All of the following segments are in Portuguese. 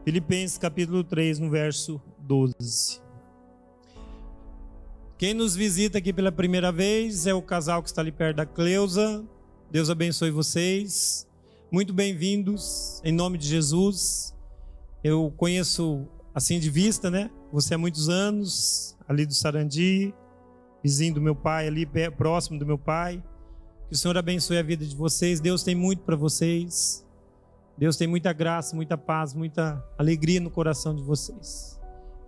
Filipenses capítulo 3, no verso 12. Quem nos visita aqui pela primeira vez é o casal que está ali perto da Cleusa. Deus abençoe vocês. Muito bem-vindos, em nome de Jesus. Eu conheço assim de vista, né? Você há muitos anos, ali do Sarandi, vizinho do meu pai, ali próximo do meu pai. Que o Senhor abençoe a vida de vocês. Deus tem muito para vocês. Deus tem muita graça, muita paz, muita alegria no coração de vocês.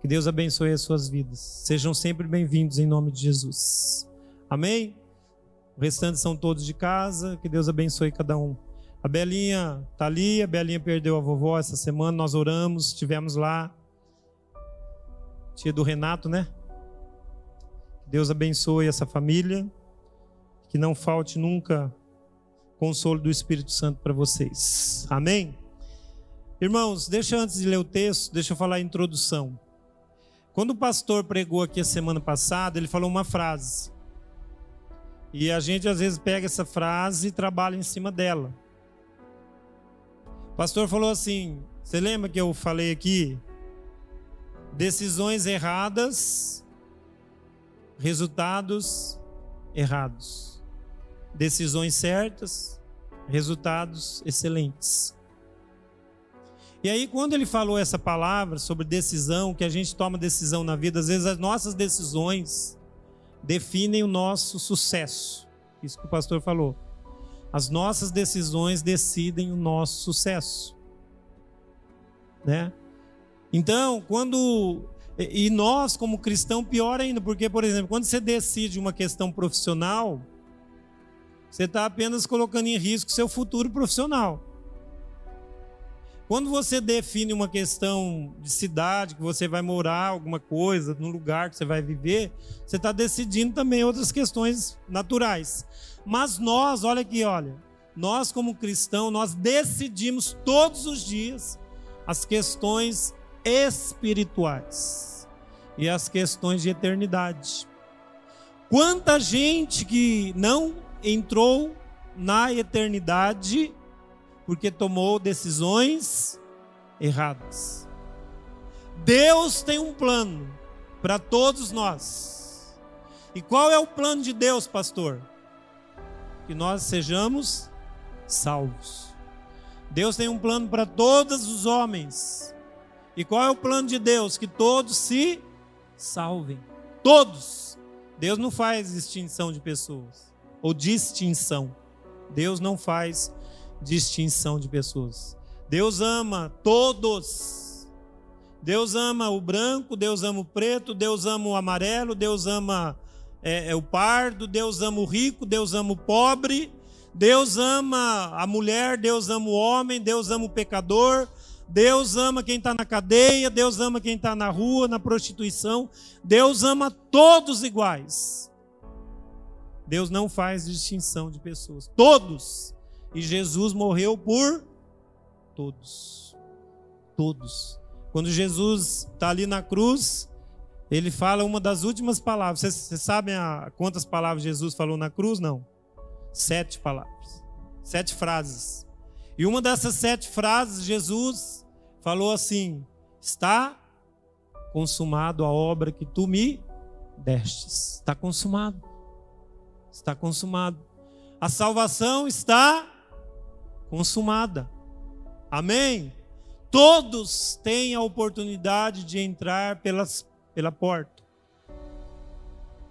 Que Deus abençoe as suas vidas. Sejam sempre bem-vindos em nome de Jesus. Amém? O restante são todos de casa. Que Deus abençoe cada um. A Belinha está ali. A Belinha perdeu a vovó essa semana. Nós oramos, estivemos lá. Tia do Renato, né? Que Deus abençoe essa família. Que não falte nunca consolo do Espírito Santo para vocês. Amém? Irmãos, antes de ler o texto, deixa eu falar a introdução. Quando o pastor pregou aqui a semana passada, ele falou uma frase. E a gente às vezes pega essa frase e trabalha em cima dela. O pastor falou assim, você lembra que eu falei aqui? Decisões erradas, resultados errados. Decisões certas, resultados excelentes. E aí, quando ele falou essa palavra sobre decisão, que a gente toma decisão na vida, às vezes as nossas decisões definem o nosso sucesso. Isso que o pastor falou. As nossas decisões decidem o nosso sucesso. Né? Então, e nós, como cristão, pior ainda, porque, por exemplo, quando você decide uma questão profissional, você está apenas colocando em risco seu futuro profissional. Quando você define uma questão de cidade, que você vai morar, alguma coisa, no lugar que você vai viver, você está decidindo também outras questões naturais. Mas nós, olha aqui, nós como cristãos, nós decidimos todos os dias as questões espirituais e as questões de eternidade. Quanta gente que não entrou na eternidade porque tomou decisões erradas. Deus tem um plano para todos nós. E qual é o plano de Deus, pastor? Que nós sejamos salvos. Deus tem um plano para todos os homens. E qual é o plano de Deus? Que todos se salvem. Todos. Deus não faz distinção de pessoas. Ou distinção. Deus não faz distinção de pessoas. Deus ama todos. Deus ama o branco, Deus ama o preto, Deus ama o amarelo, Deus ama o pardo, Deus ama o rico, Deus ama o pobre, Deus ama a mulher, Deus ama o homem, Deus ama o pecador, Deus ama quem está na cadeia, Deus ama quem está na rua, na prostituição, Deus ama todos iguais. Deus não faz distinção de pessoas. Todos. E Jesus morreu por todos. Todos. Quando Jesus está ali na cruz, ele fala uma das últimas palavras. Vocês sabem quantas palavras Jesus falou na cruz? Não. 7 palavras. 7 frases. E uma dessas 7 frases, Jesus falou assim: está consumado a obra que tu me destes. Está consumado. Está consumado. A salvação está consumada. Amém? Todos têm a oportunidade de entrar pela porta.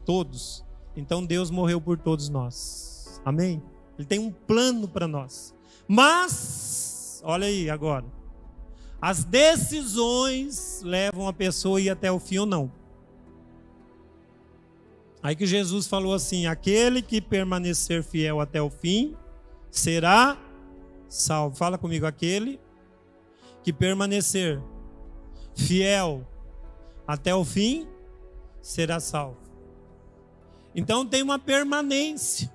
Todos. Então Deus morreu por todos nós. Amém? Ele tem um plano para nós. Mas, olha aí agora. As decisões levam a pessoa a ir até o fim ou não. Aí que Jesus falou assim: aquele que permanecer fiel até o fim será salvo. Fala comigo, aquele que permanecer fiel até o fim será salvo. Então tem uma permanência.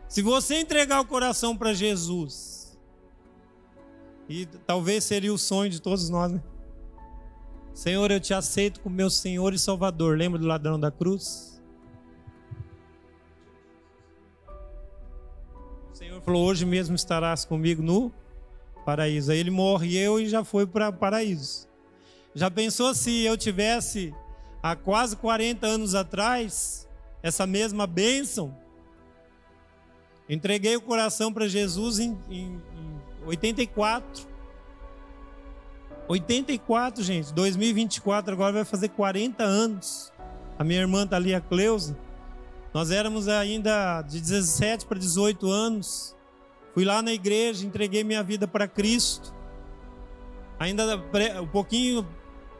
Se você entregar o coração para Jesus, e talvez seria o sonho de todos nós, né? Senhor, eu te aceito como meu Senhor e Salvador. Lembra do ladrão da cruz? O Senhor falou: hoje mesmo estarás comigo no Paraíso. Aí ele morreu e já foi para Paraíso. Já pensou se eu tivesse, há quase 40 anos atrás, essa mesma bênção? Entreguei o coração para Jesus em 84. 84, gente. 2024 agora vai fazer 40 anos. A minha irmã está ali, a Cleusa. Nós éramos ainda de 17 para 18 anos. Fui lá na igreja, entreguei minha vida para Cristo. Ainda um pouquinho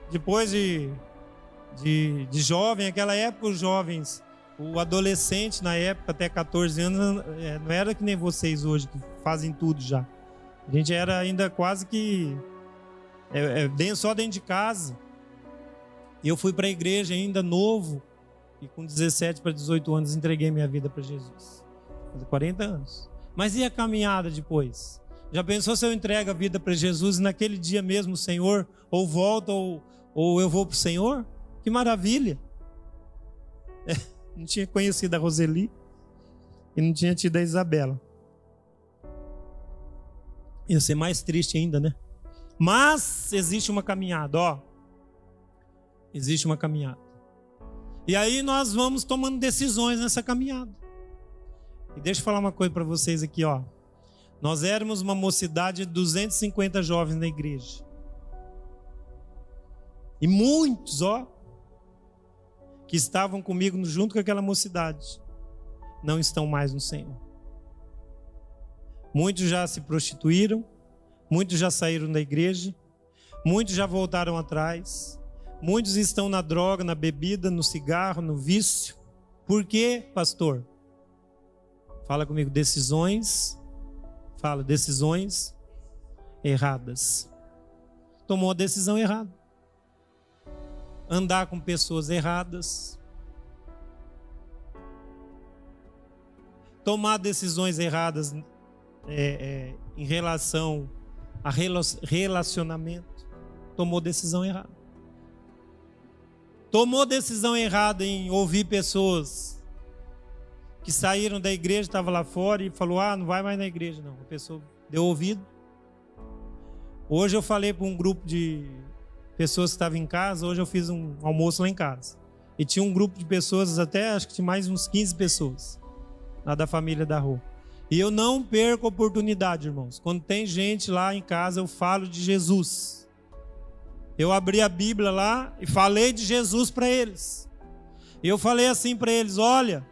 depois de jovem, naquela época os jovens, o adolescente na época, até 14 anos, não era que nem vocês hoje, que fazem tudo já. A gente era ainda quase que só dentro de casa. E eu fui para a igreja ainda novo, e com 17 para 18 anos entreguei minha vida para Jesus. Faz 40 anos. Mas e a caminhada depois? Já pensou se eu entrego a vida para Jesus e naquele dia mesmo o Senhor ou volta ou eu vou para o Senhor? Que maravilha! Não tinha conhecido a Roseli e não tinha tido a Isabela. Ia ser mais triste ainda, né? Mas existe uma caminhada, ó. Existe uma caminhada. E aí nós vamos tomando decisões nessa caminhada. E deixa eu falar uma coisa para vocês aqui, ó. Nós éramos uma mocidade de 250 jovens na igreja. E muitos, ó, que estavam comigo junto com aquela mocidade, não estão mais no Senhor. Muitos já se prostituíram, muitos já saíram da igreja, muitos já voltaram atrás, muitos estão na droga, na bebida, no cigarro, no vício. Por quê, pastor? Fala comigo, decisões erradas. Tomou a decisão errada. Andar com pessoas erradas. Tomar decisões erradas em relação a relacionamento. Tomou decisão errada. Tomou decisão errada em ouvir pessoas que saíram da igreja, estavam lá fora e falou, não vai mais na igreja não. A pessoa deu ouvido. Hoje eu falei para um grupo de pessoas que estavam em casa, hoje eu fiz um almoço lá em casa. E tinha um grupo de pessoas, até acho que tinha mais uns 15 pessoas, lá da família da rua. E eu não perco a oportunidade, irmãos. Quando tem gente lá em casa, eu falo de Jesus. Eu abri a Bíblia lá e falei de Jesus para eles. E eu falei assim para eles, olha,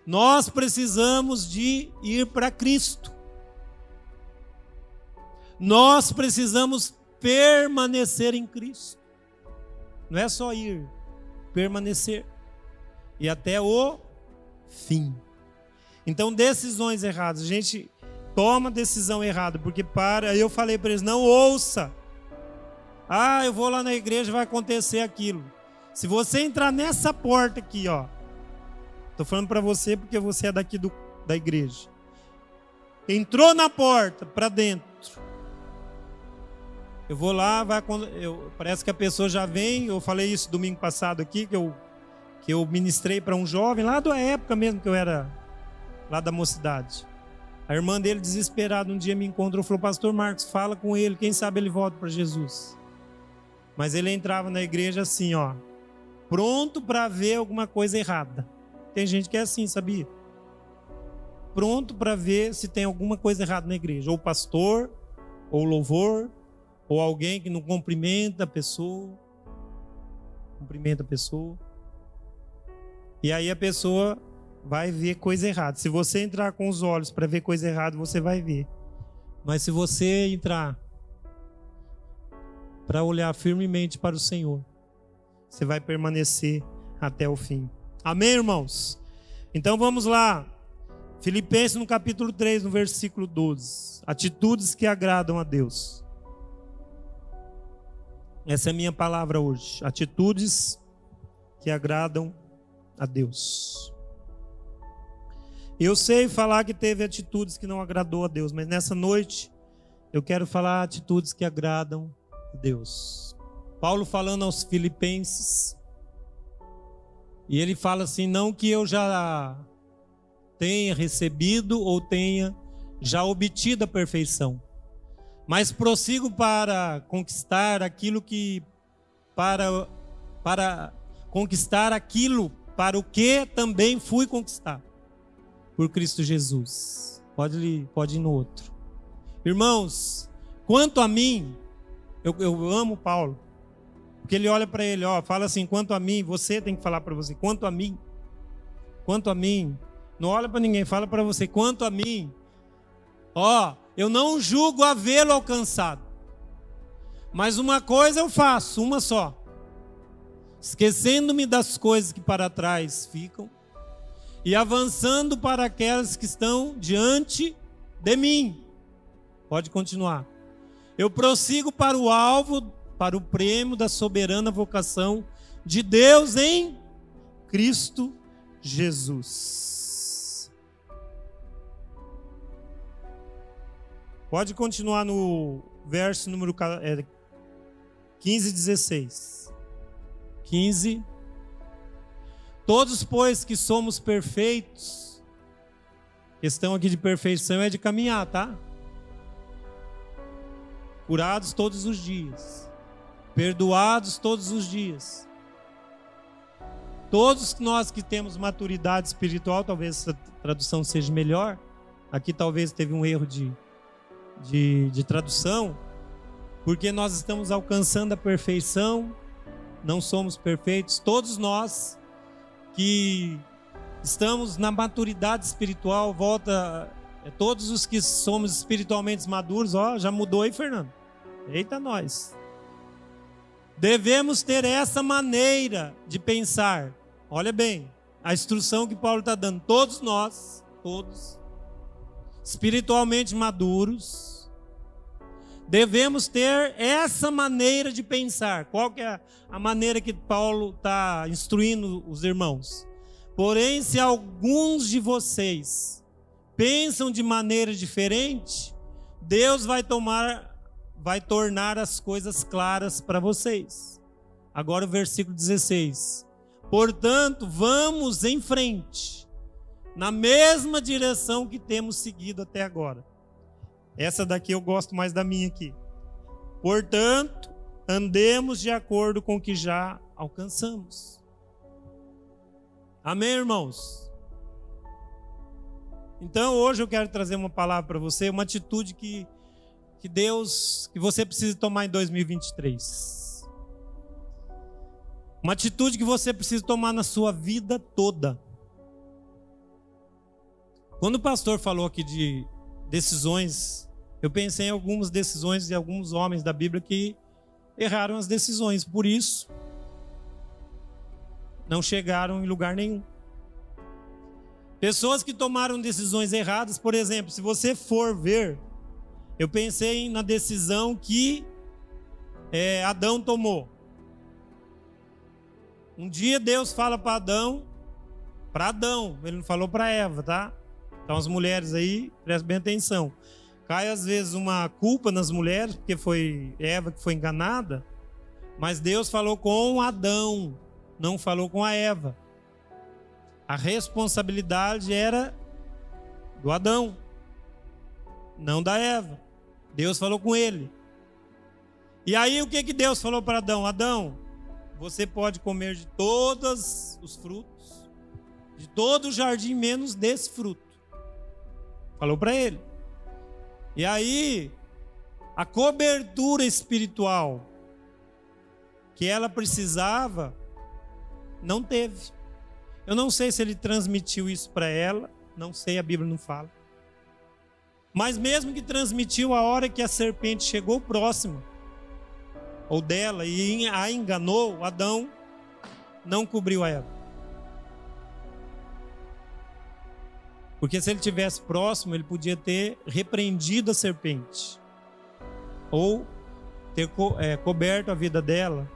nós precisamos de ir para Cristo. Nós precisamos permanecer em Cristo. Não é só ir, permanecer. E até o fim. Então, decisões erradas. A gente toma decisão errada, porque aí eu falei para eles, não ouça. Eu vou lá na igreja, vai acontecer aquilo. Se você entrar nessa porta aqui, ó. Estou falando para você porque você é daqui da igreja. Entrou na porta, para dentro. Eu vou lá, parece que a pessoa já vem. Eu falei isso domingo passado aqui, que eu ministrei para um jovem, lá da época mesmo que eu era, lá da mocidade. A irmã dele, desesperada, um dia me encontrou e falou, pastor Marcos, fala com ele, quem sabe ele volta para Jesus. Mas ele entrava na igreja assim, ó, pronto para ver alguma coisa errada. Tem gente que é assim, sabia? Pronto para ver se tem alguma coisa errada na igreja. Ou pastor, ou louvor, ou alguém que não cumprimenta a pessoa. E aí a pessoa vai ver coisa errada. Se você entrar com os olhos para ver coisa errada, você vai ver. Mas se você entrar para olhar firmemente para o Senhor, você vai permanecer até o fim. Amém, irmãos? Então vamos lá. Filipenses no capítulo 3, no versículo 12. Atitudes que agradam a Deus. Essa é a minha palavra hoje. Atitudes que agradam a Deus. Eu sei falar que teve atitudes que não agradou a Deus, mas nessa noite eu quero falar atitudes que agradam a Deus. Paulo falando aos filipenses, e ele fala assim, não que eu já tenha recebido ou tenha já obtido a perfeição, mas prossigo para conquistar aquilo que para conquistar aquilo para o que também fui conquistar por Cristo Jesus. Pode ir no outro. Irmãos, quanto a mim, eu amo Paulo, porque ele olha para ele, fala assim, quanto a mim, você tem que falar para você, quanto a mim, não olha para ninguém, fala para você, quanto a mim, eu não julgo havê-lo alcançado, mas uma coisa eu faço, uma só, esquecendo-me das coisas que para trás ficam e avançando para aquelas que estão diante de mim. Pode continuar. Eu prossigo para o alvo, para o prêmio da soberana vocação de Deus em Cristo Jesus. Pode continuar no verso número 15 e 16. 15. Todos, pois, que somos perfeitos, questão aqui de perfeição é de caminhar, tá? Curados todos os dias, perdoados todos os dias. Todos nós que temos maturidade espiritual, talvez essa tradução seja melhor, aqui talvez teve um erro de tradução, porque nós estamos alcançando a perfeição, não somos perfeitos, todos nós que estamos na maturidade espiritual, todos os que somos espiritualmente maduros, já mudou aí, Fernando? Eita nós! Devemos ter essa maneira de pensar. Olha bem, a instrução que Paulo está dando. Todos nós, todos, espiritualmente maduros, devemos ter essa maneira de pensar. Qual que é a maneira que Paulo está instruindo os irmãos? Porém, se alguns de vocês pensam de maneira diferente, Deus vai tornar as coisas claras para vocês. Agora o versículo 16. Portanto, vamos em frente, na mesma direção que temos seguido até agora. Essa daqui eu gosto mais da minha aqui. Portanto, andemos de acordo com o que já alcançamos. Amém, irmãos? Então, hoje eu quero trazer uma palavra para você, uma atitude que você precisa tomar em 2023. Uma atitude que você precisa tomar na sua vida toda. Quando o pastor falou aqui de decisões, eu pensei em algumas decisões de alguns homens da Bíblia que erraram as decisões, por isso não chegaram em lugar nenhum. Pessoas que tomaram decisões erradas, por exemplo, se você for ver, eu pensei na decisão que Adão tomou. Um dia Deus fala para Adão, ele não falou para Eva, tá? Então as mulheres aí, prestem bem atenção. Cai às vezes uma culpa nas mulheres, porque foi Eva que foi enganada, mas Deus falou com Adão, não falou com a Eva. A responsabilidade era do Adão, não da Eva. Deus falou com ele. E aí o que Deus falou para Adão? Adão, você pode comer de todos os frutos, de todo o jardim, menos desse fruto. Falou para ele. E aí, a cobertura espiritual que ela precisava, não teve. Eu não sei se ele transmitiu isso para ela, não sei, a Bíblia não fala. Mas mesmo que transmitiu, a hora que a serpente chegou próximo, ou dela, e a enganou, Adão não cobriu a Eva. Porque se ele estivesse próximo, ele podia ter repreendido a serpente, ou ter coberto a vida dela,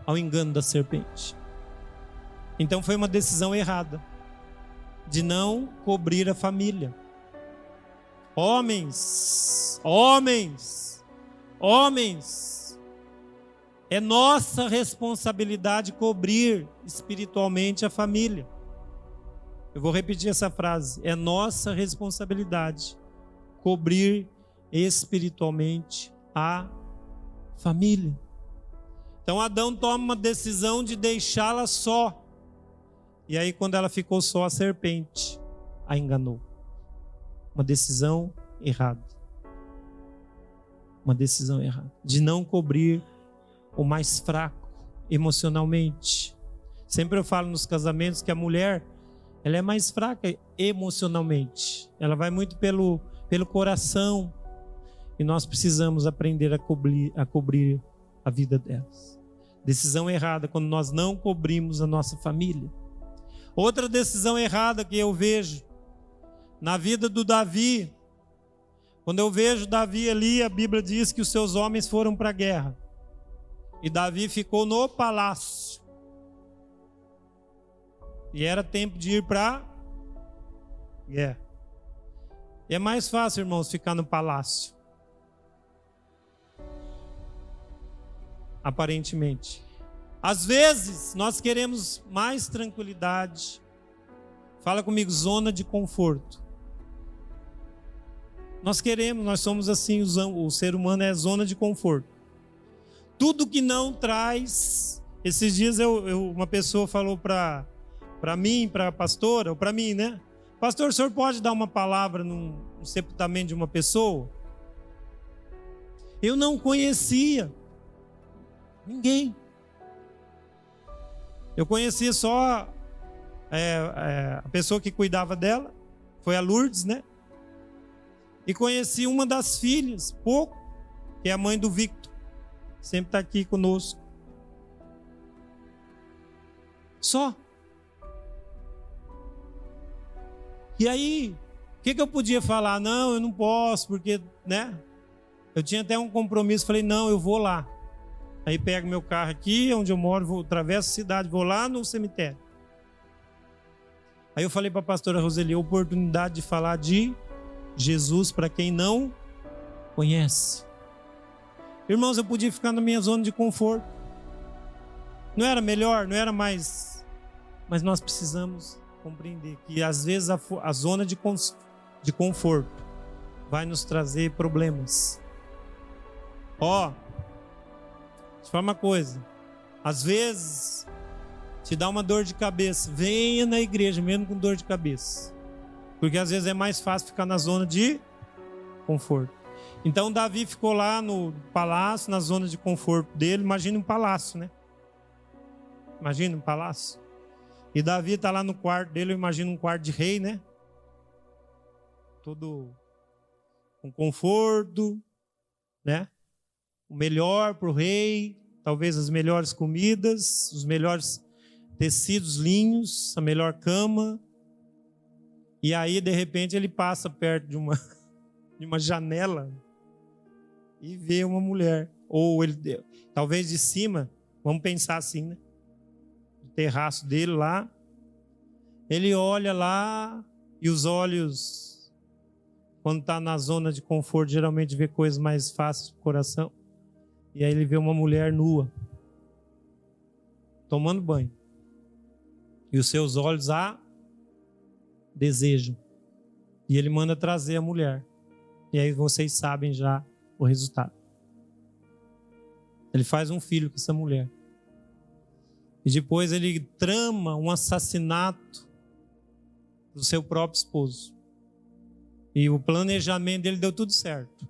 ao engano da serpente. Então foi uma decisão errada, de não cobrir a família. Homens, é nossa responsabilidade cobrir espiritualmente a família. Eu vou repetir essa frase. É nossa responsabilidade cobrir espiritualmente a família. Então Adão toma uma decisão de deixá-la só. E aí quando ela ficou só, a serpente a enganou. Uma decisão errada. Uma decisão errada. De não cobrir o mais fraco emocionalmente. Sempre eu falo nos casamentos que a mulher, ela é mais fraca emocionalmente. Ela vai muito pelo coração. E nós precisamos aprender a cobrir a vida delas. Decisão errada quando nós não cobrimos a nossa família. Outra decisão errada que eu vejo na vida do Davi. Quando eu vejo Davi ali, a Bíblia diz que os seus homens foram para a guerra. E Davi ficou no palácio. E era tempo de ir para guerra. E é mais fácil, irmãos, ficar no palácio. Aparentemente. Às vezes, nós queremos mais tranquilidade. Fala comigo, zona de conforto. Nós queremos, nós somos assim, o ser humano é zona de conforto. Tudo que não traz... Esses dias uma pessoa falou para mim, para a pastora, ou para mim, né? Pastor, o senhor pode dar uma palavra no sepultamento de uma pessoa? Eu não conhecia ninguém. Eu conhecia só a pessoa que cuidava dela, foi a Lourdes, né? E conheci uma das filhas, pouco, que é a mãe do Victor. Sempre está aqui conosco. Só. E aí, o que eu podia falar? Não, eu não posso, porque, né? Eu tinha até um compromisso, falei, não, eu vou lá. Aí pego meu carro aqui, onde eu moro, atravesso a cidade, vou lá no cemitério. Aí eu falei para a pastora Roseli, a oportunidade de falar de Jesus para quem não conhece. Irmãos, eu podia ficar na minha zona de conforto. Não era melhor, não era mais... Mas nós precisamos compreender que às vezes a zona de conforto vai nos trazer problemas. Ó, deixa eu falar uma coisa. Às vezes te dá uma dor de cabeça. Venha na igreja mesmo com dor de cabeça. Porque às vezes é mais fácil ficar na zona de conforto. Então Davi ficou lá no palácio, na zona de conforto dele. Imagina um palácio, né? Imagina um palácio. E Davi está lá no quarto dele, eu imagino um quarto de rei, né? Todo com conforto, né? O melhor para o rei, talvez as melhores comidas, os melhores tecidos, linhos, a melhor cama. E aí, de repente, ele passa perto de uma janela e vê uma mulher. Ou ele, talvez de cima, vamos pensar assim, né? O terraço dele lá. Ele olha lá e os olhos, quando está na zona de conforto, geralmente vê coisas mais fáceis para o coração. E aí ele vê uma mulher nua, tomando banho. E os seus olhos a desejam. E ele manda trazer a mulher. E aí vocês sabem já o resultado. Ele faz um filho com essa mulher. E depois ele trama um assassinato do seu próprio esposo. E o planejamento dele deu tudo certo.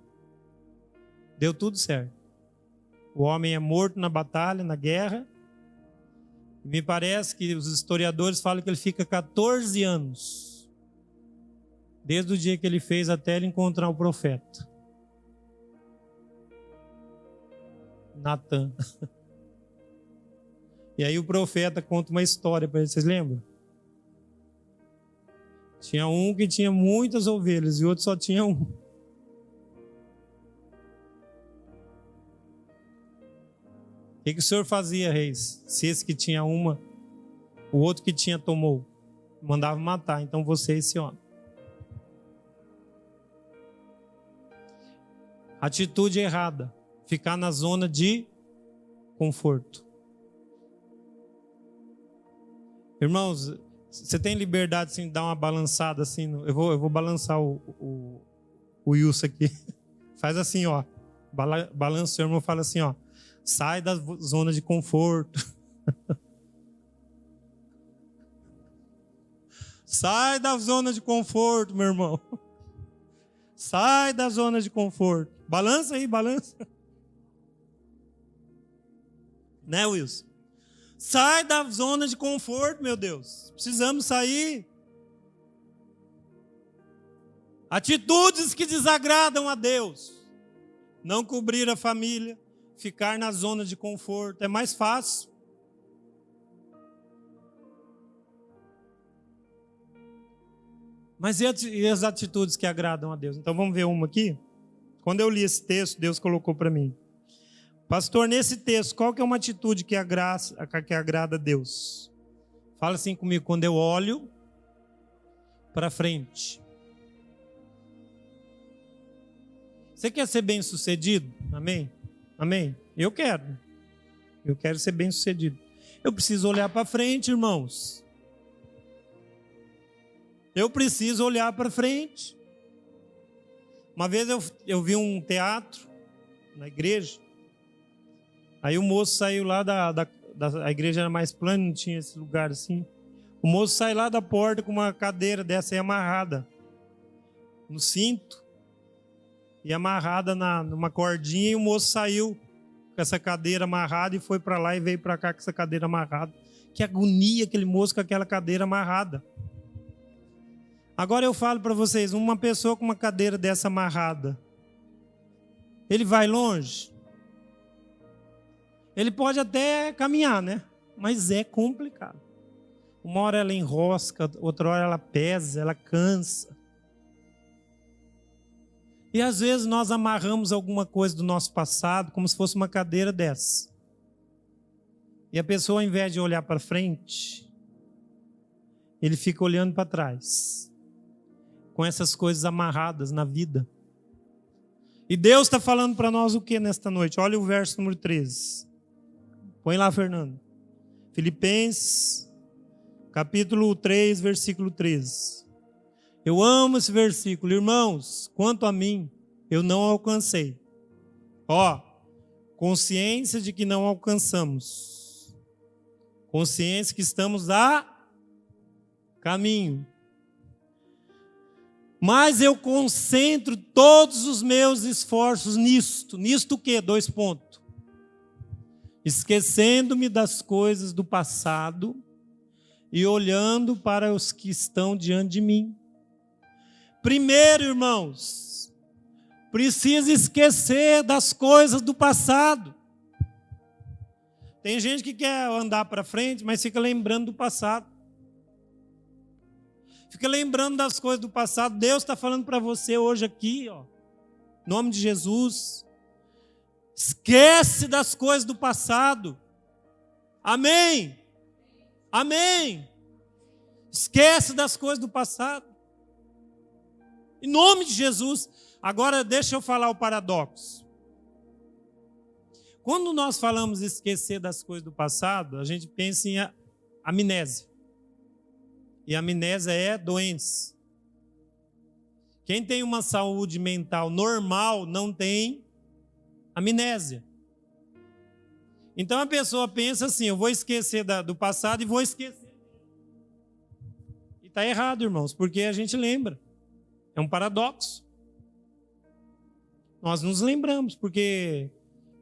Deu tudo certo. O homem é morto na batalha, na guerra. E me parece que os historiadores falam que ele fica 14 anos. Desde o dia que ele fez até ele encontrar o profeta. Natan. E aí o profeta conta uma história para ele, vocês lembram? Tinha um que tinha muitas ovelhas e o outro só tinha um. O que o senhor fazia, reis? Se esse que tinha uma, o outro que tinha tomou, mandava matar. Então você e esse homem. Atitude errada. Ficar na zona de conforto. Irmãos, Você tem liberdade assim, de dar uma balançada assim? Eu vou balançar o Wilson aqui. Faz assim, ó. Balança o seu irmão, fala assim, ó. Sai da zona de conforto. Sai da zona de conforto, meu irmão. Sai da zona de conforto. Balança aí, balança. Né, Wilson? Sai da zona de conforto, meu Deus. Precisamos sair. Atitudes que desagradam a Deus. Não cobrir a família, ficar na zona de conforto. É mais fácil. Mas e as atitudes que agradam a Deus? Então vamos ver uma aqui. Quando eu li esse texto, Deus colocou para mim. Pastor, nesse texto, qual que é uma atitude que agrada a Deus? Fala assim comigo, quando eu olho para frente. Você quer ser bem-sucedido? Amém? Amém? Eu quero. Eu quero ser bem-sucedido. Eu preciso olhar para frente, irmãos. Eu preciso olhar para frente. Uma vez eu vi um teatro na igreja. Aí o moço saiu lá a igreja era mais plana, não tinha esse lugar assim. O moço sai lá da porta com uma cadeira dessa aí amarrada no cinto e amarrada numa cordinha, e o moço saiu com essa cadeira amarrada e foi para lá e veio para cá com essa cadeira amarrada. Que agonia aquele moço com aquela cadeira amarrada. Agora eu falo para vocês, uma pessoa com uma cadeira dessa amarrada, ele vai longe? Ele pode até caminhar, né? Mas é complicado. Uma hora ela enrosca, outra hora ela pesa, ela cansa. E às vezes nós amarramos alguma coisa do nosso passado como se fosse uma cadeira dessa. E a pessoa, ao invés de olhar para frente, ele fica olhando para trás. Com essas coisas amarradas na vida. E Deus está falando para nós o que nesta noite? Olha o verso número 13. Põe lá, Fernando. Filipenses, capítulo 3, versículo 13. Eu amo esse versículo. Irmãos, quanto a mim, eu não alcancei. Ó, consciência de que não alcançamos. Consciência que estamos a caminho. Mas eu concentro todos os meus esforços nisto. Nisto o quê? 2 pontos. Esquecendo-me das coisas do passado e olhando para os que estão diante de mim. Primeiro, irmãos, precisa esquecer das coisas do passado. Tem gente que quer andar para frente, mas fica lembrando do passado. Fica lembrando das coisas do passado. Deus está falando para você hoje aqui, ó, em nome de Jesus. Esquece das coisas do passado. Amém? Amém? Esquece das coisas do passado. Em nome de Jesus. Agora deixa eu falar o paradoxo. Quando nós falamos esquecer das coisas do passado, a gente pensa em amnésia. E amnésia é doença. Quem tem uma saúde mental normal não tem amnésia. Então a pessoa pensa assim, eu vou esquecer do passado e vou esquecer. E está errado, irmãos, porque a gente lembra. É um paradoxo. Nós nos lembramos, porque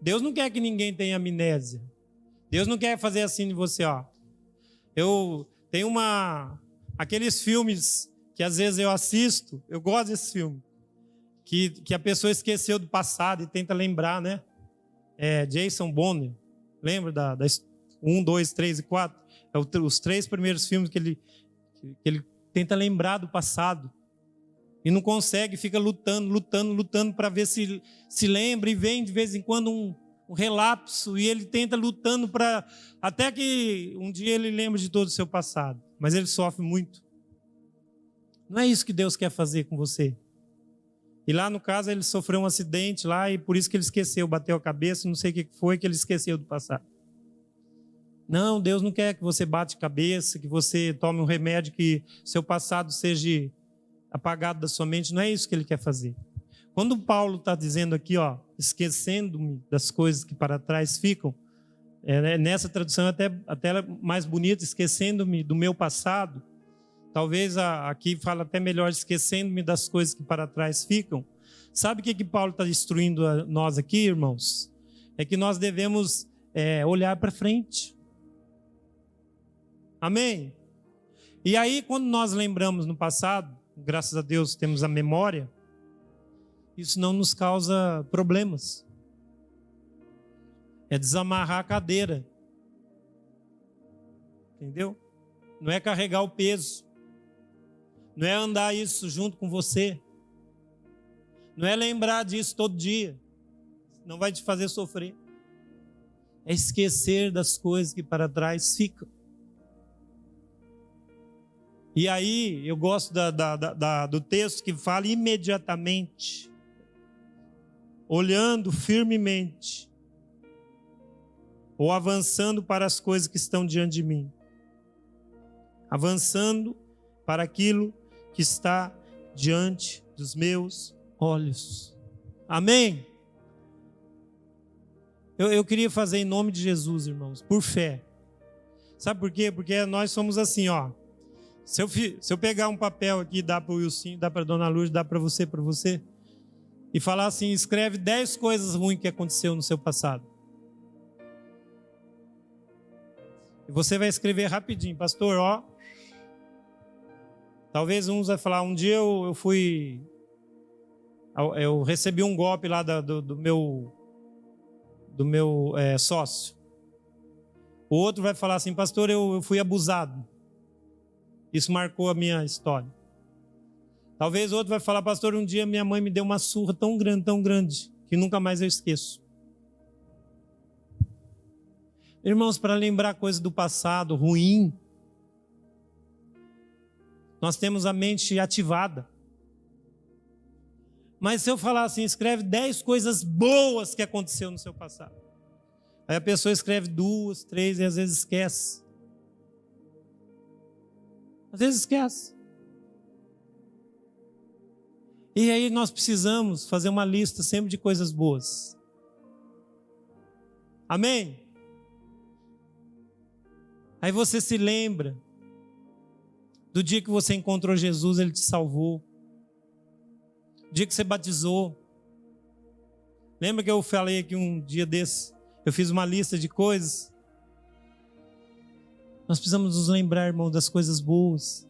Deus não quer que ninguém tenha amnésia. Deus não quer fazer assim de você, ó. Eu tenho aqueles filmes que às vezes eu assisto, eu gosto desse filme, que a pessoa esqueceu do passado e tenta lembrar, né? Jason Bourne, lembra da 1, 2, 3 e 4? Os 3 primeiros filmes que ele tenta lembrar do passado e não consegue, fica lutando para ver se lembra, e vem de vez em quando um relapso, e ele tenta lutando até que um dia ele lembra de todo o seu passado. Mas ele sofre muito. Não é isso que Deus quer fazer com você. E lá no caso ele sofreu um acidente lá, e por isso que ele esqueceu, bateu a cabeça, não sei o que foi que ele esqueceu do passado. Não, Deus não quer que você bate cabeça, que você tome um remédio, que seu passado seja apagado da sua mente. Não é isso que ele quer fazer. Quando Paulo está dizendo aqui, ó, esquecendo-me das coisas que para trás ficam, nessa tradução até mais bonita, esquecendo-me do meu passado. Talvez aqui fala até melhor, esquecendo-me das coisas que para trás ficam. Sabe o que Paulo está instruindo a nós aqui, irmãos? É que nós devemos olhar para frente. Amém? E aí, quando nós lembramos no passado, graças a Deus temos a memória, isso não nos causa problemas. É desamarrar a cadeira. Entendeu? Não é carregar o peso. Não é andar isso junto com você. Não é lembrar disso todo dia. Não vai te fazer sofrer. É esquecer das coisas que para trás ficam. E aí, eu gosto do texto que fala imediatamente, olhando firmemente, ou avançando para as coisas que estão diante de mim. Avançando para aquilo que está diante dos meus olhos. Amém? Eu queria fazer em nome de Jesus, irmãos, por fé. Sabe por quê? Porque nós somos assim, ó. Se eu pegar um papel aqui, dá para o Wilson, dá para a Dona Lourdes, dá para você, e falar assim, escreve 10 coisas ruins que aconteceu no seu passado. E você vai escrever rapidinho, pastor, ó. Talvez uns vai falar, um dia eu recebi um golpe lá do meu sócio. O outro vai falar assim, pastor, eu fui abusado. Isso marcou a minha história. Talvez outro vai falar, pastor, um dia minha mãe me deu uma surra tão grande, que nunca mais eu esqueço. Irmãos, para lembrar coisas do passado ruim, nós temos a mente ativada. Mas se eu falar assim, escreve 10 coisas boas que aconteceu no seu passado. Aí a pessoa escreve 2, 3 e às vezes esquece. Às vezes esquece. E aí nós precisamos fazer uma lista sempre de coisas boas. Amém? Aí você se lembra do dia que você encontrou Jesus, Ele te salvou. O dia que você batizou. Lembra que eu falei aqui um dia desse? Eu fiz uma lista de coisas. Nós precisamos nos lembrar, irmão, das coisas boas.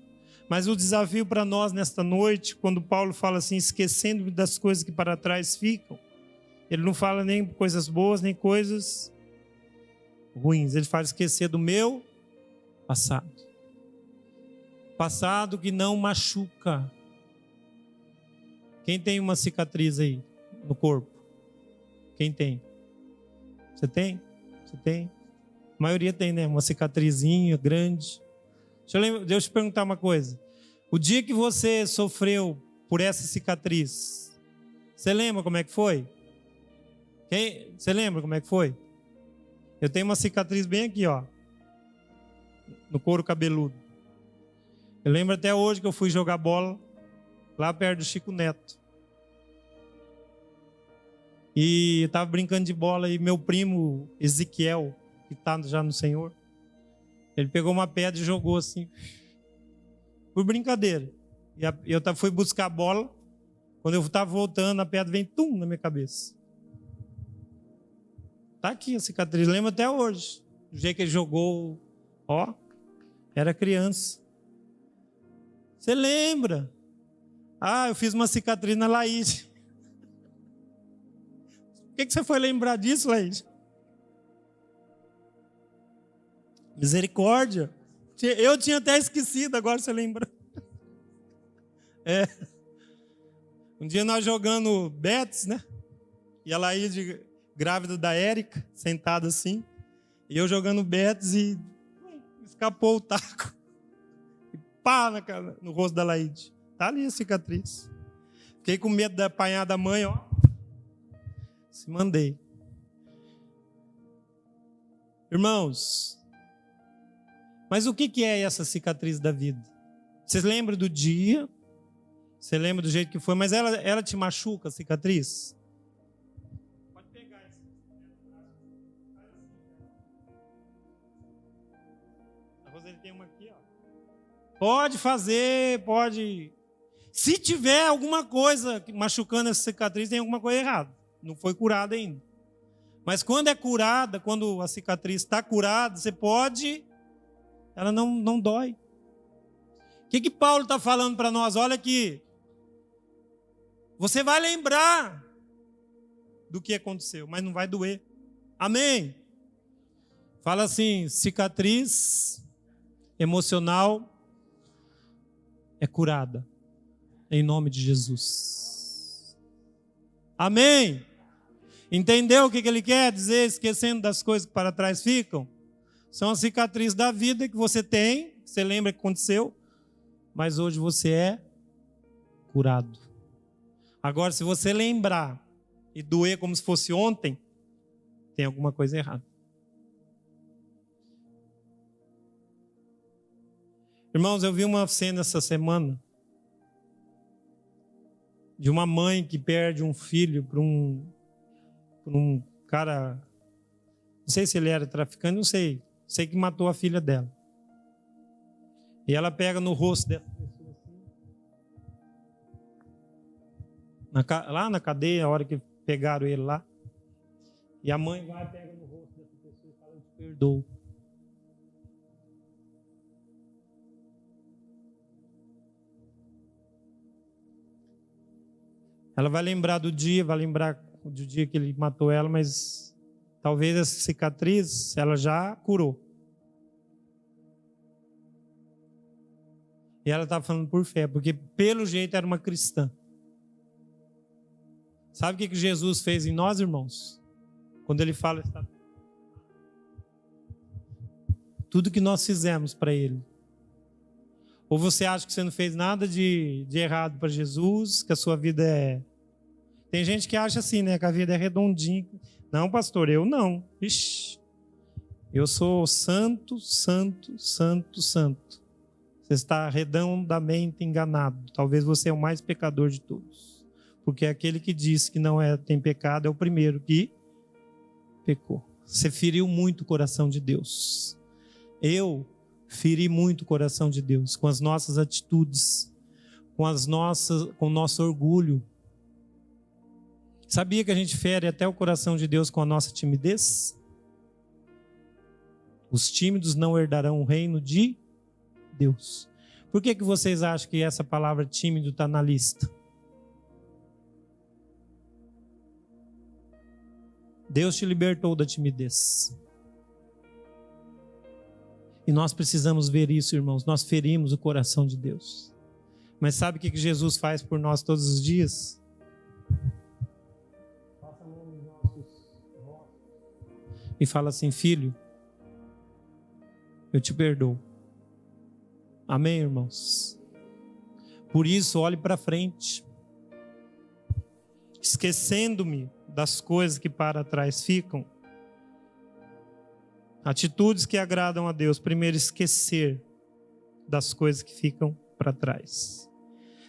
Mas o desafio para nós nesta noite, quando Paulo fala assim, esquecendo das coisas que para trás ficam, ele não fala nem coisas boas, nem coisas ruins. Ele fala esquecer do meu passado. Passado que não machuca. Quem tem uma cicatriz aí no corpo? Quem tem? Você tem? Você tem? A maioria tem, né? Uma cicatrizinha grande. Deixa eu te perguntar uma coisa. O dia que você sofreu por essa cicatriz, você lembra como é que foi? Você lembra como é que foi? Eu tenho uma cicatriz bem aqui, ó. No couro cabeludo. Eu lembro até hoje que eu fui jogar bola lá perto do Chico Neto. E eu estava brincando de bola e meu primo Ezequiel, que está já no Senhor, ele pegou uma pedra e jogou assim, por brincadeira. E eu fui buscar a bola, quando eu estava voltando, a pedra vem na minha cabeça. Está aqui a cicatriz, lembro até hoje. Do jeito que ele jogou, ó, era criança. Você lembra? Ah, eu fiz uma cicatriz na Laís. Por que você foi lembrar disso, Laís? Misericórdia. Eu tinha até esquecido, agora você lembra. Um dia nós jogando Betis, né? E a Laís, grávida da Érica, sentada assim. E eu jogando Betis e escapou o taco. E pá no rosto da Laís. Tá ali a cicatriz. Fiquei com medo de apanhar da mãe, ó. Se mandei. Irmãos, Mas o que é essa cicatriz da vida? Vocês lembram do dia? Você lembra do jeito que foi? Mas ela te machuca, a cicatriz? Pode pegar esse. A Roseli tem uma aqui, ó. Pode fazer, pode. Se tiver alguma coisa machucando essa cicatriz, tem alguma coisa errada. Não foi curada ainda. Mas quando é curada, quando a cicatriz está curada, você pode... Ela não dói. O que Paulo está falando para nós? Olha aqui. Você vai lembrar do que aconteceu, mas não vai doer. Amém? Fala assim, cicatriz emocional é curada. Em nome de Jesus. Amém? Entendeu o que ele quer dizer? Esquecendo das coisas que para trás ficam? São as cicatrizes da vida que você tem. Você lembra que aconteceu? Mas hoje você é curado. Agora, se você lembrar e doer como se fosse ontem, tem alguma coisa errada. Irmãos, eu vi uma cena essa semana de uma mãe que perde um filho para um cara, não sei se ele era traficante, não sei que matou a filha dela. E ela pega no rosto dessa pessoa assim, lá na cadeia, a hora que pegaram ele lá, e a mãe vai e pega no rosto dessa pessoa e fala, eu te perdoo. Ela vai lembrar do dia, vai lembrar do dia que ele matou ela, mas talvez essa cicatriz ela já curou. E ela estava falando por fé, porque pelo jeito era uma cristã. Sabe o que Jesus fez em nós, irmãos? Quando ele fala, tudo que nós fizemos para ele. Ou você acha que você não fez nada de errado para Jesus, que a sua vida é... Tem gente que acha assim, né? Que a vida é redondinha. Não, pastor, eu não. Ixi, eu sou santo, santo, santo, santo. Você está redondamente enganado. Talvez você é o mais pecador de todos. Porque aquele que diz que não tem pecado é o primeiro que pecou. Você feriu muito o coração de Deus. Eu feri muito o coração de Deus com as nossas atitudes, com o nosso orgulho. Sabia que a gente fere até o coração de Deus com a nossa timidez? Os tímidos não herdarão o reino de Deus. Por que vocês acham que essa palavra tímido está na lista? Deus te libertou da timidez. E nós precisamos ver isso, irmãos. Nós ferimos o coração de Deus. Mas sabe o que Jesus faz por nós todos os dias? Passa a mão nos nossos rostos e fala assim, filho, eu te perdoo. Amém, irmãos? Por isso, olhe para frente. Esquecendo-me das coisas que para trás ficam. Atitudes que agradam a Deus. Primeiro, esquecer das coisas que ficam para trás.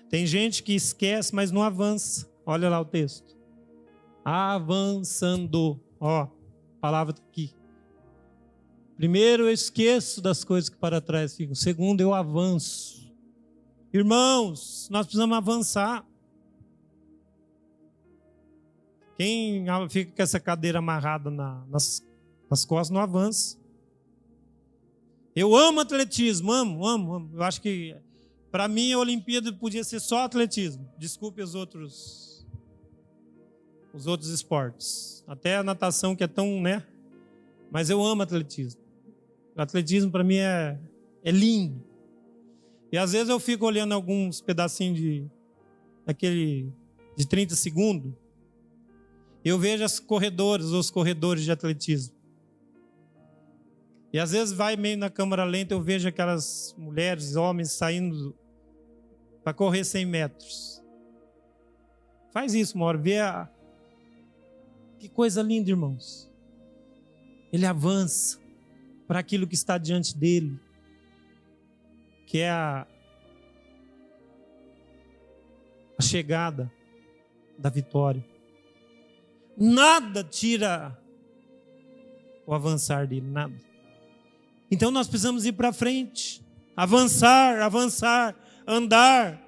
Tem gente que esquece, mas não avança. Olha lá o texto. Avançando. Ó, a palavra está aqui. Primeiro, eu esqueço das coisas que para trás ficam. Segundo, eu avanço. Irmãos, nós precisamos avançar. Quem fica com essa cadeira amarrada nas costas não avança. Eu amo atletismo, amo. Eu acho que, para mim, a Olimpíada podia ser só atletismo. Desculpe os outros esportes. Até a natação, que é tão, né? Mas eu amo atletismo. O atletismo, para mim, é lindo. E às vezes eu fico olhando alguns pedacinhos de 30 segundos. Eu vejo os corredores de atletismo. E às vezes vai meio na câmera lenta, eu vejo aquelas mulheres, homens saindo para correr 100 metros. Faz isso uma hora, que coisa linda, irmãos. Ele avança para aquilo que está diante dele. que é a chegada da vitória. Nada tira o avançar dele, nada. Então nós precisamos ir para frente, avançar, andar,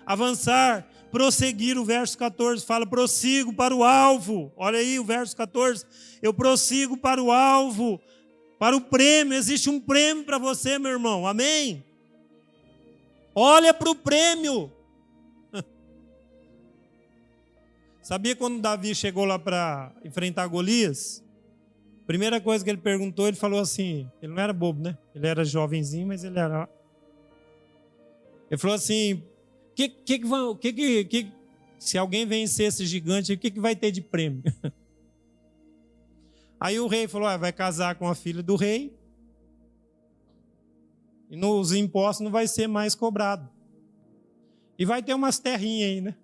avançar, prosseguir. O verso 14 fala: prossigo para o alvo. Olha aí o verso 14: eu prossigo para o alvo, para o prêmio. Existe um prêmio para você, meu irmão, amém? Olha para o prêmio. Sabia quando Davi chegou lá para enfrentar Golias? Primeira coisa que ele perguntou, ele falou assim, ele não era bobo, né? Ele era jovenzinho, mas ele era... Ele falou assim, se alguém vencer esse gigante, o que vai ter de prêmio? Aí o rei falou, vai casar com a filha do rei, e nos impostos não vai ser mais cobrado. E vai ter umas terrinhas aí, né?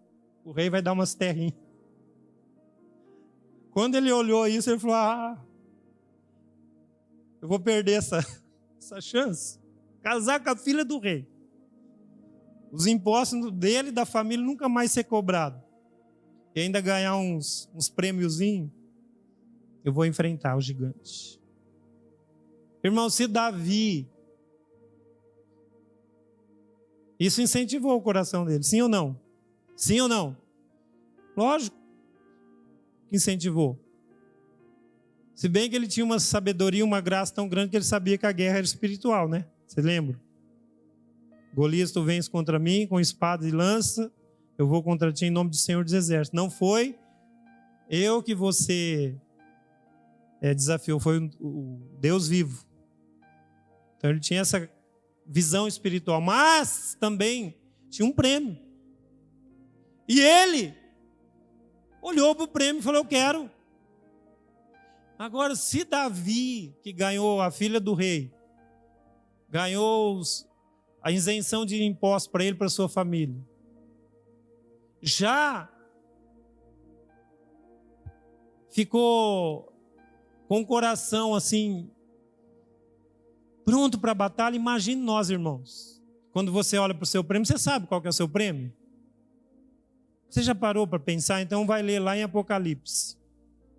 O rei vai dar umas terrinhas. Quando ele olhou isso, ele falou, eu vou perder essa chance. Casar com a filha do rei. Os impostos dele e da família nunca mais ser cobrado. E ainda ganhar uns prêmiozinhos. Eu vou enfrentar o gigante. Irmão, se Davi... Isso incentivou o coração dele, sim ou não? Sim ou não? Lógico que incentivou. Se bem que ele tinha uma sabedoria, uma graça tão grande que ele sabia que a guerra era espiritual, né? Você lembra? Golias, tu vens contra mim com espada e lança, eu vou contra ti em nome do Senhor dos Exércitos. Não foi eu que você desafiou, foi o Deus vivo. Então ele tinha essa visão espiritual, mas também tinha um prêmio. E ele olhou para o prêmio e falou, eu quero. Agora, se Davi, que ganhou a filha do rei, ganhou a isenção de impostos para ele e para sua família, já ficou com o coração assim, pronto para a batalha, imagine nós, irmãos. Quando você olha para o seu prêmio, você sabe qual que é o seu prêmio? Você já parou para pensar? Então vai ler lá em Apocalipse.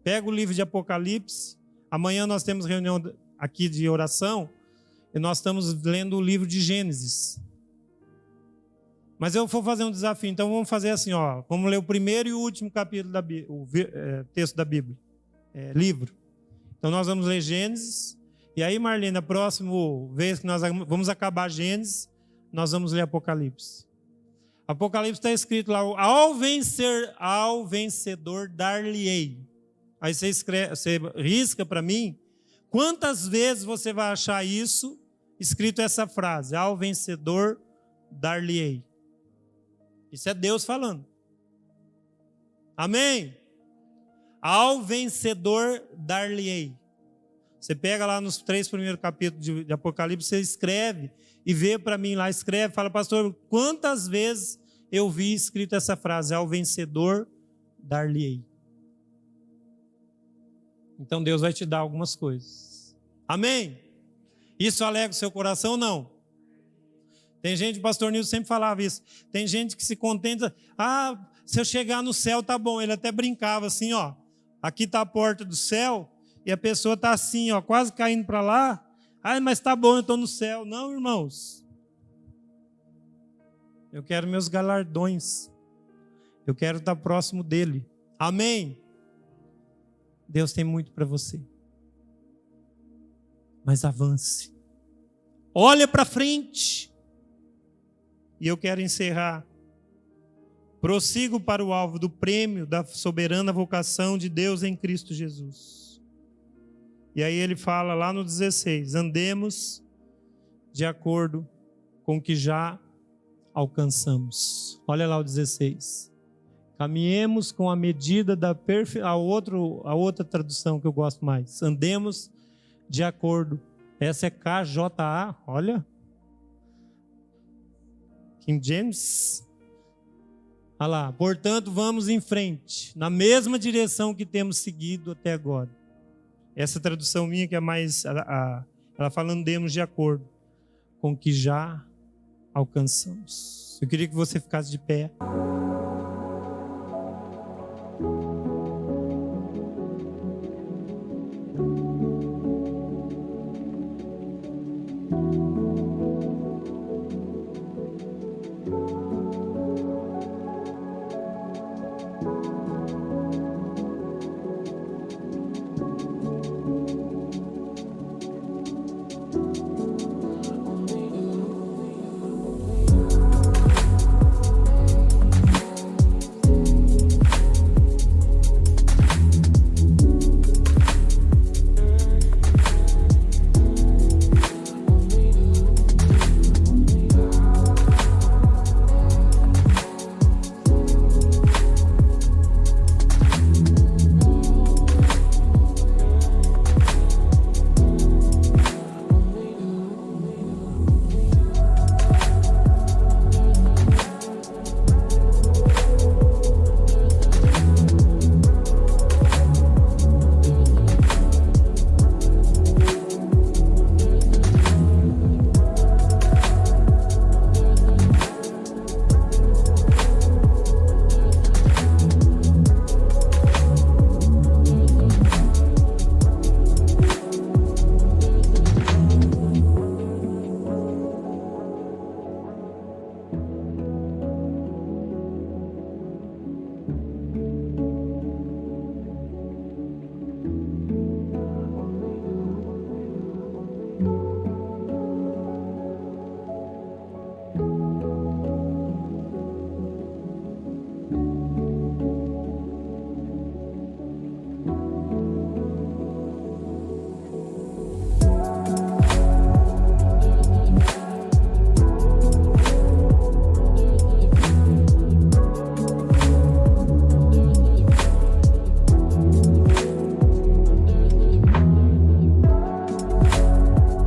Pega o livro de Apocalipse. Amanhã nós temos reunião aqui de oração e nós estamos lendo o livro de Gênesis. Mas eu vou fazer um desafio, então vamos fazer assim, vamos ler o primeiro e o último capítulo da Bíblia, texto da Bíblia, livro. Então nós vamos ler Gênesis, e aí, Marlene, na próxima vez que nós vamos acabar Gênesis, nós vamos ler Apocalipse. Apocalipse está escrito lá, ao vencedor dar-lhe-ei. Aí você risca para mim, quantas vezes você vai achar isso, escrito essa frase, ao vencedor dar-lhe-ei. Isso é Deus falando. Amém? Ao vencedor dar-lhe-ei. Você pega lá nos 3 primeiros capítulos de Apocalipse, você escreve e vê para mim lá, escreve, fala, pastor, quantas vezes eu vi escrito essa frase, ao vencedor dar-lhe-ei. Então Deus vai te dar algumas coisas. Amém? Isso alegra o seu coração ou não? Tem gente, o pastor Nilson sempre falava isso, tem gente que se contenta, se eu chegar no céu tá bom. Ele até brincava assim, aqui está a porta do céu, e a pessoa está assim, quase caindo para lá. Mas está bom, eu estou no céu. Não, irmãos. Eu quero meus galardões. Eu quero estar próximo dele. Amém? Deus tem muito para você. Mas avance. Olha para frente. E eu quero encerrar. Prossigo para o alvo do prêmio da soberana vocação de Deus em Cristo Jesus. E aí ele fala lá no 16, andemos de acordo com o que já alcançamos. Olha lá o 16. Caminhemos com a medida da perfeição. A outra tradução que eu gosto mais. Andemos de acordo. Essa é KJA, olha. King James. Olha lá. Portanto, vamos em frente, na mesma direção que temos seguido até agora. Essa tradução minha que é mais, ela fala andemos de acordo com o que já alcançamos. Eu queria que você ficasse de pé.